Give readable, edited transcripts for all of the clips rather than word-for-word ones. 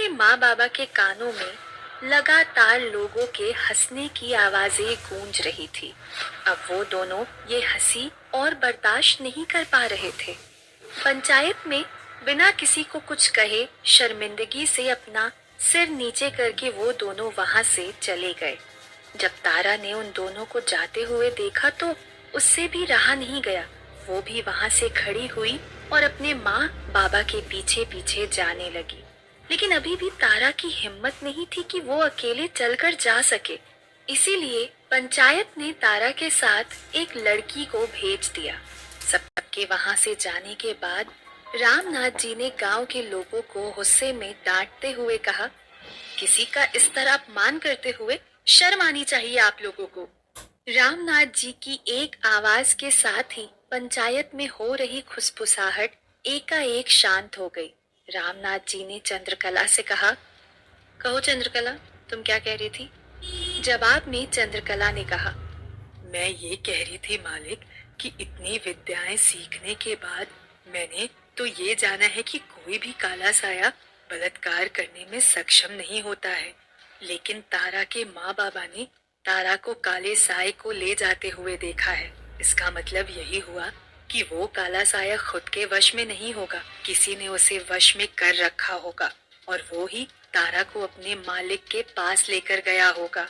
के माँ बाबा के कानों में लगातार लोगों के हंसने की आवाजें गूंज रही थी। अब वो दोनों ये हंसी और बर्दाश्त नहीं कर पा रहे थे। पंचायत में बिना किसी को कुछ कहे शर्मिंदगी से अपना सिर नीचे करके वो दोनों वहां से चले गए। जब तारा ने उन दोनों को जाते हुए देखा तो उससे भी रहा नहीं गया। वो भी वहां से खड़ी हुई और अपने माँ बाबा के पीछे पीछे जाने लगी। लेकिन अभी भी तारा की हिम्मत नहीं थी कि वो अकेले चलकर जा सके। इसीलिए पंचायत ने तारा के साथ एक लड़की को भेज दिया। सबके वहां से जाने के बाद रामनाथ जी ने गांव के लोगों को गुस्से में डांटते हुए कहा, किसी का इस तरह अपमान करते हुए शर्म आनी चाहिए आप लोगों को। रामनाथ जी की एक आवाज के साथ ही पंचायत में हो रही खुसफुसाहट एकाएक शांत हो गई। रामनाथ जी ने चंद्रकला से कहा, कहो चंद्रकला, तुम क्या कह रही थी? जवाब में चंद्रकला ने कहा, मैं ये कह रही थी मालिक कि इतनी विद्याएं सीखने के बाद मैंने तो ये जाना है कि कोई भी काला साया बलात्कार करने में सक्षम नहीं होता है, लेकिन तारा के माँ बाबा ने तारा को काले साए को ले जाते हुए देखा है। इसका मतलब यही हुआ कि वो काला साया खुद के वश में नहीं होगा, किसी ने उसे वश में कर रखा होगा और वो ही तारा को अपने मालिक के पास लेकर गया होगा।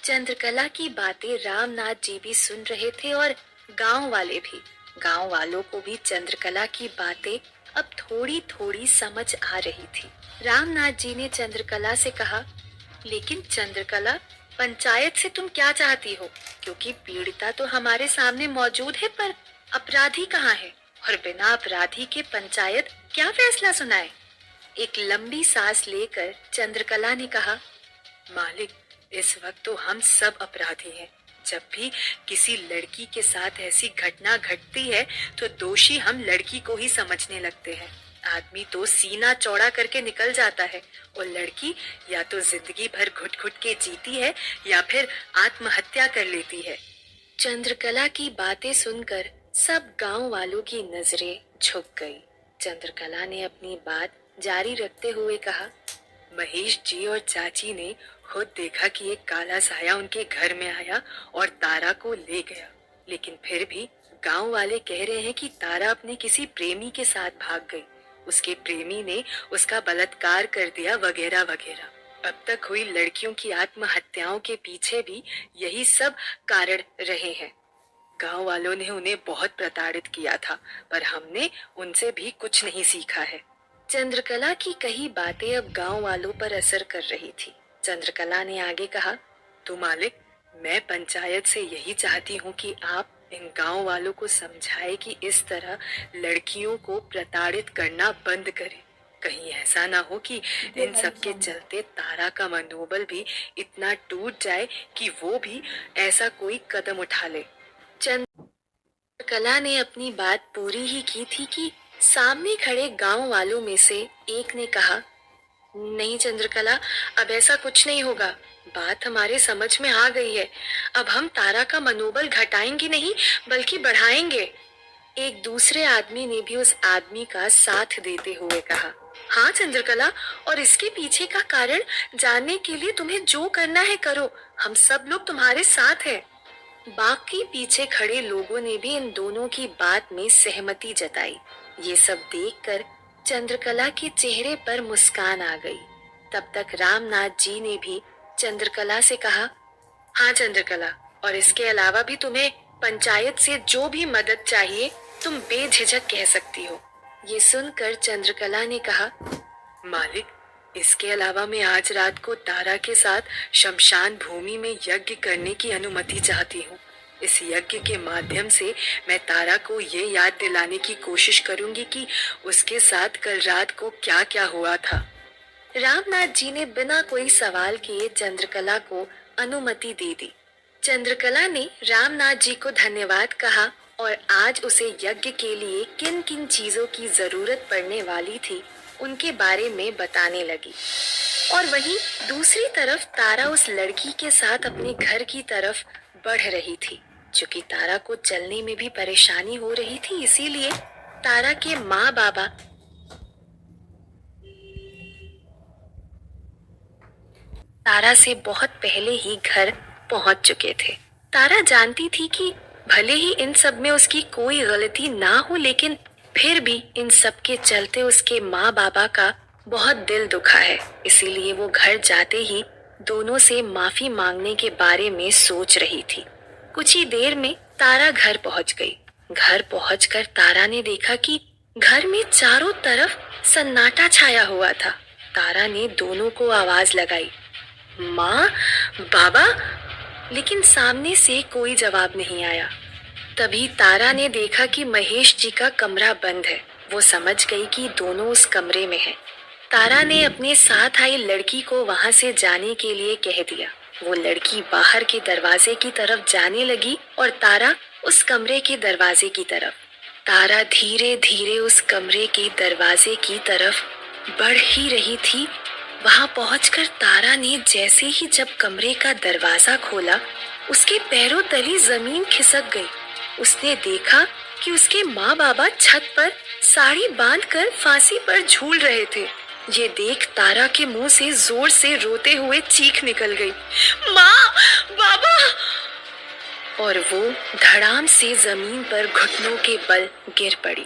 चंद्रकला की बातें रामनाथ जी भी सुन रहे थे और गांव वाले भी। गांव वालों को भी चंद्रकला की बातें अब थोड़ी थोड़ी समझ आ रही थी। रामनाथ जी ने चंद्रकला से कहा, लेकिन चंद्रकला, पंचायत से तुम क्या चाहती हो? क्योंकि पीड़िता तो हमारे सामने मौजूद है, पर अपराधी कहाँ है? और बिना अपराधी के पंचायत क्या फैसला सुनाए? एक लंबी सांस लेकर चंद्रकला ने कहा, मालिक, इस वक्त तो हम सब अपराधी हैं। जब भी किसी लड़की के साथ ऐसी घटना घटती है तो दोषी हम लड़की को ही समझने लगते हैं। आदमी तो सीना चौड़ा करके निकल जाता है और लड़की या तो जिंदगी भर घुट घुट के जीती है या फिर आत्महत्या कर लेती है। चंद्रकला की बातें सुनकर सब गांव वालों की नजरें झुक गई। चंद्रकला ने अपनी बात जारी रखते हुए कहा, महेश जी और चाची ने खुद देखा कि एक काला साया उनके घर में आया और तारा को ले गया, लेकिन फिर भी गांव वाले कह रहे हैं कि तारा अपने किसी प्रेमी के साथ भाग गई, उसके प्रेमी ने उसका बलात्कार कर दिया वगैरह वगैरह। अब तक हुई लड़कियों की आत्महत्याओं के पीछे भी यही सब कारण रहे हैं। गांव वालों ने उन्हें बहुत प्रताड़ित किया था, पर हमने उनसे भी कुछ नहीं सीखा है। चंद्रकला की कही बातें अब गांव वालों पर असर कर रही थी। चंद्रकला ने आगे कहा, तो मालिक, मैं पंचायत से यही चाहती हूँ कि आप इन गांव वालों को समझाए कि इस तरह लड़कियों को प्रताड़ित करना बंद करें। कहीं ऐसा ना हो कि इन सब के चलते तारा का मनोबल भी इतना टूट जाए कि वो भी ऐसा कोई कदम उठा ले। चंद्रकला ने अपनी बात पूरी ही की थी कि सामने खड़े गांव वालों में से एक ने कहा, नहीं चंद्रकला, अब ऐसा कुछ नहीं होगा। बात हमारे समझ में आ गई है। अब हम तारा का मनोबल घटाएंगे नहीं, बल्कि बढ़ाएंगे। एक दूसरे आदमी ने भी उस आदमी का साथ देते हुए कहा, हाँ चंद्रकला, और इसके पीछे का कारण जानने के लिए तुम्हें जो करना है करो, हम सब लोग तुम्हारे साथ हैं। बाकी पीछे खड़े लोगों ने भी इन दोनों की बात में सहमति जताई। ये सब देखकर चंद्रकला के चेहरे पर मुस्कान आ गई। तब तक रामनाथ जी ने भी चंद्रकला से कहा, हाँ चंद्रकला, और इसके अलावा भी तुम्हें पंचायत से जो भी मदद चाहिए तुम बेझिझक कह सकती हो। ये सुनकर चंद्रकला ने कहा, मालिक, इसके अलावा मैं आज रात को तारा के साथ शमशान भूमि में यज्ञ करने की अनुमति चाहती हूँ। इस यज्ञ के माध्यम से मैं तारा को ये याद दिलाने की कोशिश करूंगी कि उसके साथ कल रात को क्या क्या हुआ था। रामनाथ जी ने बिना कोई सवाल किए चंद्रकला को अनुमति दे दी। चंद्रकला ने रामनाथ जी को धन्यवाद कहा और आज उसे यज्ञ के लिए किन किन चीजों की जरूरत पड़ने वाली थी उनके बारे में बताने लगी। और वहीं दूसरी तरफ तारा उस लड़की के साथ अपने घर की तरफ बढ़ रही थी। चूंकि तारा को चलने में भी परेशानी हो रही थी, इसीलिए तारा के माँ बाबा तारा से बहुत पहले ही घर पहुंच चुके थे। तारा जानती थी कि भले ही इन सब में उसकी कोई गलती ना हो, लेकिन फिर भी इन सब के चलते उसके माँ बाबा का बहुत दिल दुखा है। इसीलिए वो घर जाते ही दोनों से माफी मांगने के बारे में सोच रही थी। कुछ ही देर में तारा घर पहुंच गई। घर पहुंचकर तारा ने देखा कि घर में चारों तरफ सन्नाटा छाया हुआ था। तारा ने दोनों को आवाज लगाई, माँ, बाबा, लेकिन सामने से कोई जवाब नहीं आया। तभी तारा ने देखा कि महेश जी का कमरा बंद है। वो समझ गई कि दोनों उस कमरे में हैं। तारा ने अपने साथ आई लड़की को वहां से जाने के लिए कह दिया। वो लड़की बाहर के दरवाजे की तरफ जाने लगी और तारा उस कमरे के दरवाजे की तरफ। तारा धीरे धीरे उस कमरे के दरवाजे की तरफ बढ़ ही रही थी। वहां पहुंचकर तारा ने जैसे ही जब कमरे का दरवाजा खोला, उसके पैरों तले जमीन खिसक गई। उसने देखा कि उसके माँ बाबा छत पर साड़ी बांधकर फांसी पर झूल रहे थे। ये देख तारा के मुंह से जोर से रोते हुए चीख निकल गई, माँ, बाबा! और वो धड़ाम से जमीन पर घुटनों के बल गिर पड़ी।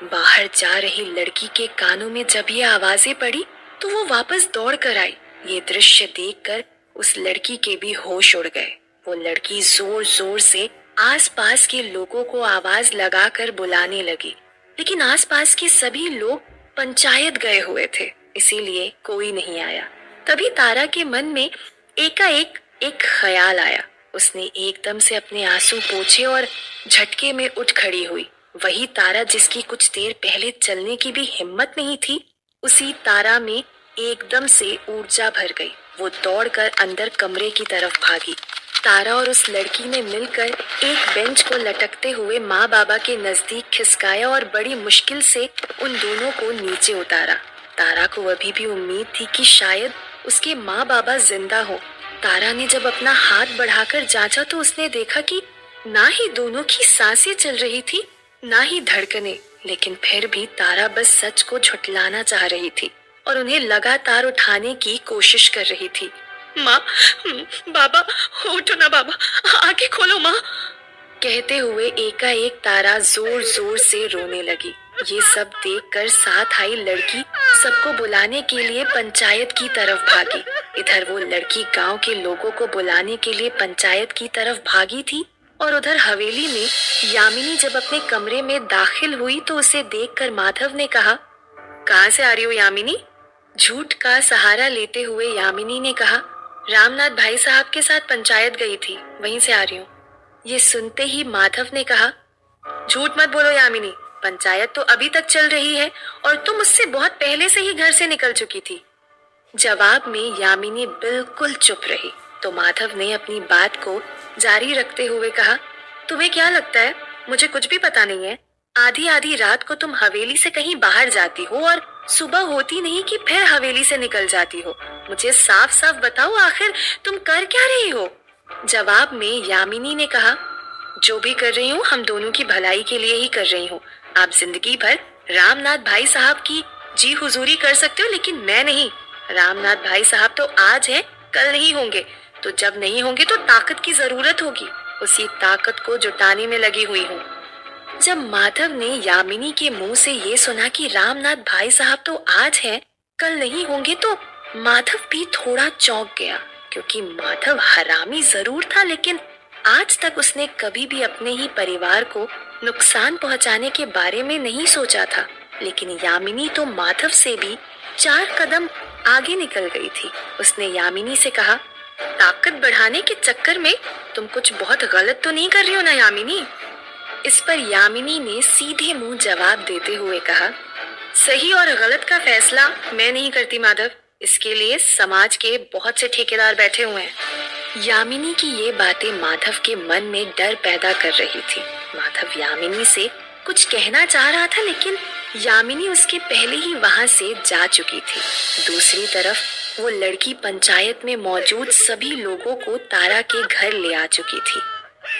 बाहर जा रही लड़की के कानों में जब ये आवाजें पड़ी तो वो वापस दौड़ कर आई। ये दृश्य देखकर उस लड़की के भी होश उड़ गए। वो लड़की जोर जोर से आसपास के लोगों को आवाज लगाकर बुलाने लगी, लेकिन आसपास के सभी लोग पंचायत गए हुए थे, इसीलिए कोई नहीं आया। तभी तारा के मन में एकाएक एक ख्याल आया। उसने एकदम से अपने आंसू पोंछे और झटके में उठ खड़ी हुई। वही तारा जिसकी कुछ देर पहले चलने की भी हिम्मत नहीं थी, उसी तारा में एकदम से ऊर्जा भर गई। वो दौड़कर अंदर कमरे की तरफ भागी। तारा और उस लड़की ने मिलकर एक बेंच को लटकते हुए माँ बाबा के नजदीक खिसकाया और बड़ी मुश्किल से उन दोनों को नीचे उतारा। तारा को अभी भी उम्मीद थी कि शायद उसके माँ बाबा जिंदा हो। तारा ने जब अपना हाथ बढ़ाकर जांचा तो उसने देखा कि ना ही दोनों की सांसें चल रही थी, ना ही धड़कनें। लेकिन फिर भी तारा बस सच को झुठलाना चाह रही थी और उन्हें लगातार उठाने की कोशिश कर रही थी। माँ, बाबा, उठो ना बाबा, आंखें खोलो माँ, कहते हुए एकाएक तारा जोर जोर से रोने लगी। ये सब देखकर साथ आई लड़की सबको बुलाने के लिए पंचायत की तरफ भागी। इधर वो लड़की गांव के लोगों को बुलाने के लिए पंचायत की तरफ भागी थी और उधर हवेली में यामिनी जब अपने कमरे में दाखिल हुई तो उसे देखकर माधव ने कहा, कहाँ से आ रही हो यामिनी? झूठ का सहारा लेते हुए यामिनी ने कहा, रामनाथ भाई साहब के साथ पंचायत गई थी, वहीं से आ रही हूँ। ये सुनते ही माधव ने कहा, झूठ मत बोलो यामिनी, पंचायत तो अभी तक चल रही है और तुम उससे बहुत पहले से ही घर से निकल चुकी थी। जवाब में यामिनी बिल्कुल चुप रही तो माधव ने अपनी बात को जारी रखते हुए कहा, तुम्हें क्या लगता है मुझे कुछ भी पता नहीं है? आधी आधी रात को तुम हवेली से कहीं बाहर जाती हो और सुबह होती नहीं कि फिर हवेली से निकल जाती हो। मुझे साफ साफ बताओ, आखिर तुम कर क्या रही हो? जवाब में यामिनी ने कहा, जो भी कर रही हूँ हम दोनों की भलाई के लिए ही कर रही हूँ। आप जिंदगी भर रामनाथ भाई साहब की जी हुजूरी कर सकते हो, लेकिन मैं नहीं। रामनाथ भाई साहब तो आज है, कल नहीं होंगे, तो जब नहीं होंगे तो ताकत की जरूरत होगी। उसी ताकत को जुटाने में लगी हुई हूँ। जब माधव ने यामिनी के मुंह से ये सुना कि रामनाथ भाई साहब तो आज है, कल नहीं होंगे, तो माधव भी थोड़ा चौंक गया, क्योंकि माधव हरामी जरूर था, लेकिन आज तक उसने कभी भी अपने ही परिवार को नुकसान पहुंचाने के बारे में नहीं सोचा था। लेकिन यामिनी तो माधव से भी 4 कदम आगे निकल गई थी। उसने यामिनी से कहा, ताकत बढ़ाने के चक्कर में तुम कुछ बहुत गलत तो नहीं कर रही हो ना यामिनी? इस पर यामिनी ने सीधे मुंह जवाब देते हुए कहा, सही और गलत का फैसला मैं नहीं करती माधव, इसके लिए समाज के बहुत से ठेकेदार बैठे हुए हैं। यामिनी की ये बातें माधव के मन में डर पैदा कर रही थी। माधव यामिनी से कुछ कहना चाह रहा था, लेकिन यामिनी उसके पहले ही वहां से जा चुकी थी। दूसरी तरफ वो लड़की पंचायत में मौजूद सभी लोगों को तारा के घर ले आ चुकी थी।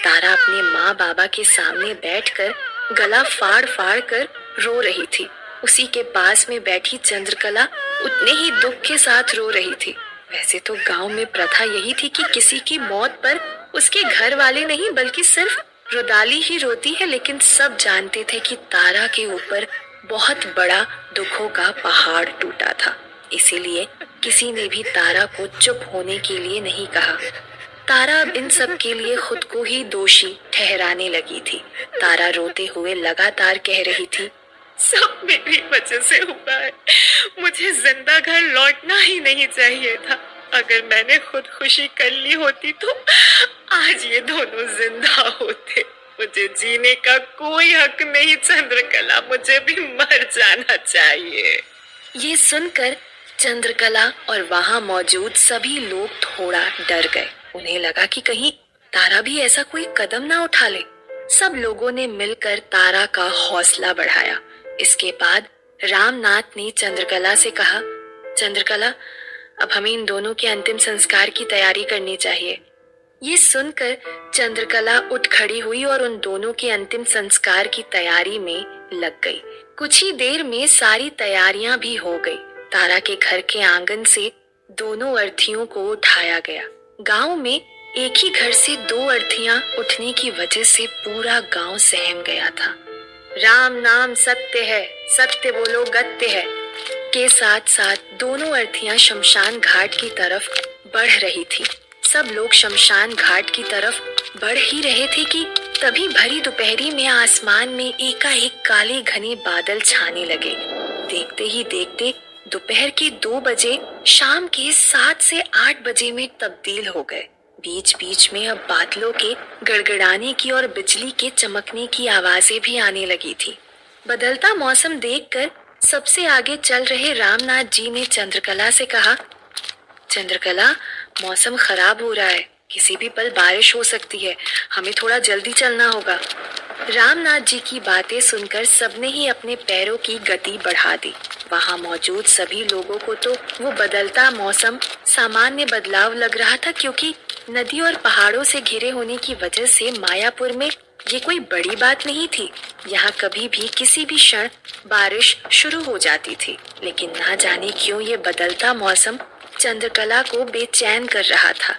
तारा अपने माँ बाबा के सामने बैठकर गला फाड़ फाड़ कर रो रही थी। उसी के पास में बैठी चंद्रकला उतने ही दुख के साथ रो रही थी। वैसे तो गांव में प्रथा यही थी कि किसी की मौत पर उसके घर वाले नहीं बल्कि सिर्फ रुदाली ही रोती है, लेकिन सब जानते थे कि तारा के ऊपर बहुत बड़ा दुखों का पहाड़ टूटा था। इसीलिए किसी ने भी तारा को चुप होने के लिए नहीं कहा। तारा अब इन सब के लिए खुद को ही दोषी ठहराने लगी थी। तारा रोते हुए लगातार कह रही थी, सब मेरी वजह से हुआ है। मुझे जिंदा घर लौटना ही नहीं चाहिए था। अगर मैंने खुदकुशी कर ली होती तो आज ये दोनों जिंदा होते। मुझे जीने का कोई हक नहीं चंद्रकला, मुझे भी मर जाना चाहिए। ये सुनकर चंद्रकला और वहां मौजूद सभी लोग थोड़ा डर गए। उन्हें लगा कि कहीं तारा भी ऐसा कोई कदम ना उठा ले। सब लोगों ने मिलकर तारा का हौसला बढ़ाया। इसके बाद रामनाथ ने चंद्रकला से कहा, चंद्रकला, अब हमें इन दोनों के अंतिम संस्कार की तैयारी करनी चाहिए। ये सुनकर चंद्रकला उठ खड़ी हुई और उन दोनों के अंतिम संस्कार की तैयारी में लग गई। कुछ ही देर में सारी तैयारियां भी हो गई। तारा के घर के आंगन से दोनों अर्थियों को उठाया गया। गांव में एक ही घर से दो अर्थियां उठने की वजह से पूरा गांव सहम गया था। राम नाम सत्य है, सत्य बोलो गत्य है के साथ साथ दोनों अर्थियां शमशान घाट की तरफ बढ़ रही थी। सब लोग शमशान घाट की तरफ बढ़ ही रहे थे कि तभी भरी दोपहरी में आसमान में एकाएक काले घने बादल छाने लगे। देखते ही देखते दोपहर के 2 बजे शाम के 7 से 8 बजे में तब्दील हो गए। बीच बीच में अब बादलों के गड़गड़ाने की और बिजली के चमकने की आवाजें भी आने लगी थी। बदलता मौसम देखकर सबसे आगे चल रहे रामनाथ जी ने चंद्रकला से कहा, चंद्रकला, मौसम खराब हो रहा है, किसी भी पल बारिश हो सकती है, हमें थोड़ा जल्दी चलना होगा। रामनाथ जी की बातें सुनकर सबने ही अपने पैरों की गति बढ़ा दी। वहां मौजूद सभी लोगों को तो वो बदलता मौसम सामान्य बदलाव लग रहा था, क्योंकि नदी और पहाड़ों से घिरे होने की वजह से मायापुर में ये कोई बड़ी बात नहीं थी। यहाँ कभी भी किसी भी क्षण बारिश शुरू हो जाती थी, लेकिन ना जाने क्यों ये बदलता मौसम चंद्रकला को बेचैन कर रहा था।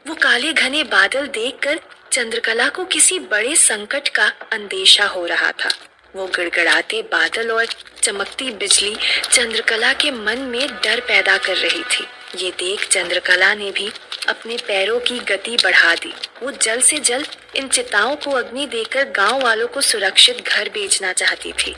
वो काले घने बादल देखकर चंद्रकला को किसी बड़े संकट का अंदेशा हो रहा था। वो गड़गड़ाते बादल और चमकती बिजली चंद्रकला के मन में डर पैदा कर रही थी। ये देख चंद्रकला ने भी अपने पैरों की गति बढ़ा दी। वो जल्द से जल्द इन चिताओं को अग्नि देकर गांव वालों को सुरक्षित घर भेजना चाहती थी।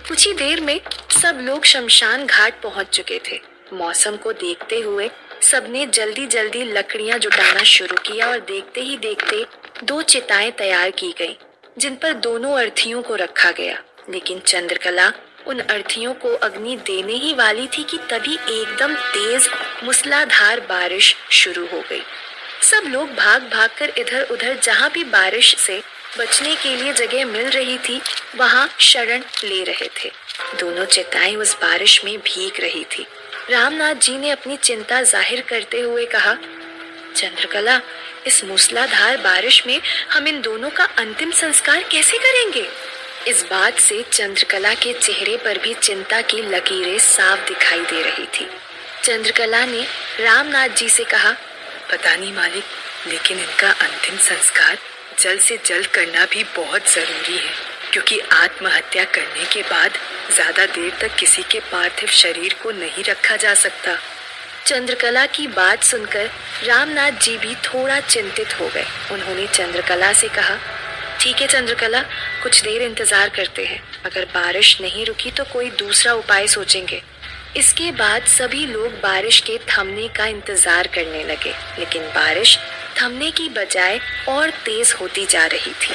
कुछ ही देर में सब लोग शमशान घाट पहुंच चुके थे। मौसम को देखते हुए सबने जल्दी जल्दी लकड़ियां जुटाना शुरू किया और देखते ही देखते 2 चिताएं तैयार की गईं, जिन पर दोनों अर्थियों को रखा गया। लेकिन चंद्रकला उन अर्थियों को अग्नि देने ही वाली थी कि तभी एकदम तेज मूसलाधार बारिश शुरू हो गई। सब लोग भाग भाग कर इधर उधर जहाँ भी बारिश से बचने के लिए जगह मिल रही थी वहाँ शरण ले रहे थे। दोनों चिताएं उस बारिश में भीग रही थी। रामनाथ जी ने अपनी चिंता जाहिर करते हुए कहा, चंद्रकला, इस मूसलाधार बारिश में हम इन दोनों का अंतिम संस्कार कैसे करेंगे? इस बात से चंद्रकला के चेहरे पर भी चिंता की लकीरें साफ दिखाई दे रही थी। चंद्रकला ने रामनाथ जी से कहा, पता नहीं मालिक, लेकिन इनका अंतिम संस्कार जल्द से जल्द करना भी बहुत जरूरी है, क्योंकि आत्महत्या करने के बाद ज्यादा देर तक किसी के पार्थिव शरीर को नहीं रखा जा सकता। चंद्रकला की बात सुनकर रामनाथ जी भी थोड़ा चिंतित हो गए। उन्होंने चंद्रकला से कहा, ठीक है चंद्रकला, कुछ देर इंतजार करते हैं। अगर बारिश नहीं रुकी तो कोई दूसरा उपाय सोचेंगे। इसके बाद सभी लोग बारिश के थमने का इंतजार करने लगे, लेकिन बारिश थमने की बजाय और तेज होती जा रही थी।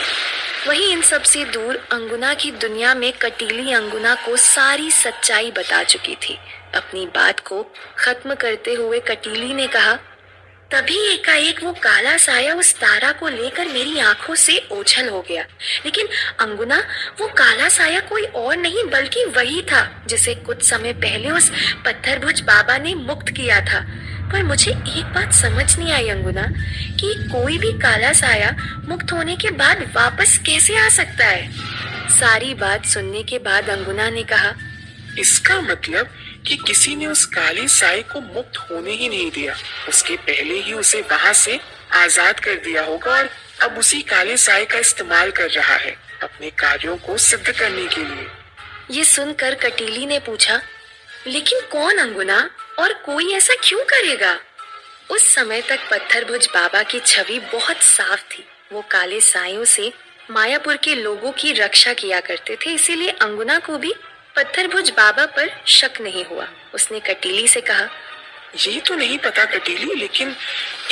वहीं इन सबसे दूर अंगुना की दुनिया में कटीली अंगुना को सारी सच्चाई बता चुकी थी। अपनी बात को खत्म करते हुए कटीली ने कहा, तभी एकाएक वो काला साया उस तारा को लेकर मेरी आंखों से ओझल हो गया। लेकिन अंगुना, वो काला साया कोई और नहीं बल्कि वही था जिसे कुछ समय पहले उस पत्थरभुज बाबा ने मुक्त किया था। पर मुझे एक बात समझ नहीं आई अंगुना, कि कोई भी काला साया मुक्त होने के बाद वापस कैसे आ सकता है? सारी बात सुनने के बाद अंगुना ने कहा, इसका मतलब कि किसी ने उस काले साए को मुक्त होने ही नहीं दिया। उसके पहले ही उसे वहां से आजाद कर दिया होगा और अब उसी काले साए का इस्तेमाल कर रहा है अपने कार्यों को सिद्ध करने के लिए। ये सुनकर कटीली ने पूछा, लेकिन कौन अंगुना, और कोई ऐसा क्यों करेगा? उस समय तक पत्थरभुज बाबा की छवि बहुत साफ थी। वो काले सायों से मायापुर के लोगों की रक्षा किया करते थे, इसीलिए अंगुना को भी पत्थरभुज बाबा पर शक नहीं हुआ। उसने कटीली से कहा, ये तो नहीं पता कटीली, लेकिन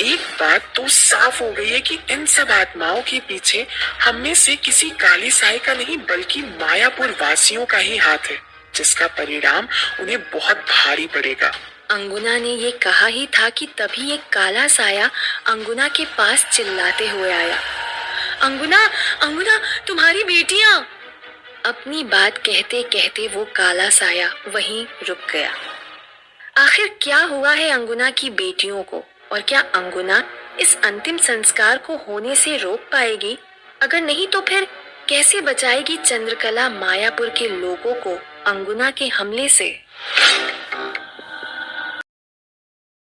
एक बात तो साफ हो गई है कि इन सब आत्माओं के पीछे हम में से किसी काले साए का नहीं बल्कि मायापुर वासियों का ही हाथ है, जिसका परिणाम उन्हें बहुत भारी पड़ेगा। अंगुना ने ये कहा ही था कि तभी एक काला साया अंगुना के पास चिल्लाते हुए आया, अंगुना, अंगुना, तुम्हारी बेटियां। अपनी बात कहते कहते वो काला साया वहीं रुक गया। आखिर क्या हुआ है अंगुना की बेटियों को, और क्या अंगुना इस अंतिम संस्कार को होने से रोक पाएगी? अगर नहीं तो फिर कैसे बचाएगी चंद्रकला मायापुर के लोगों को अंगुना के हमले से?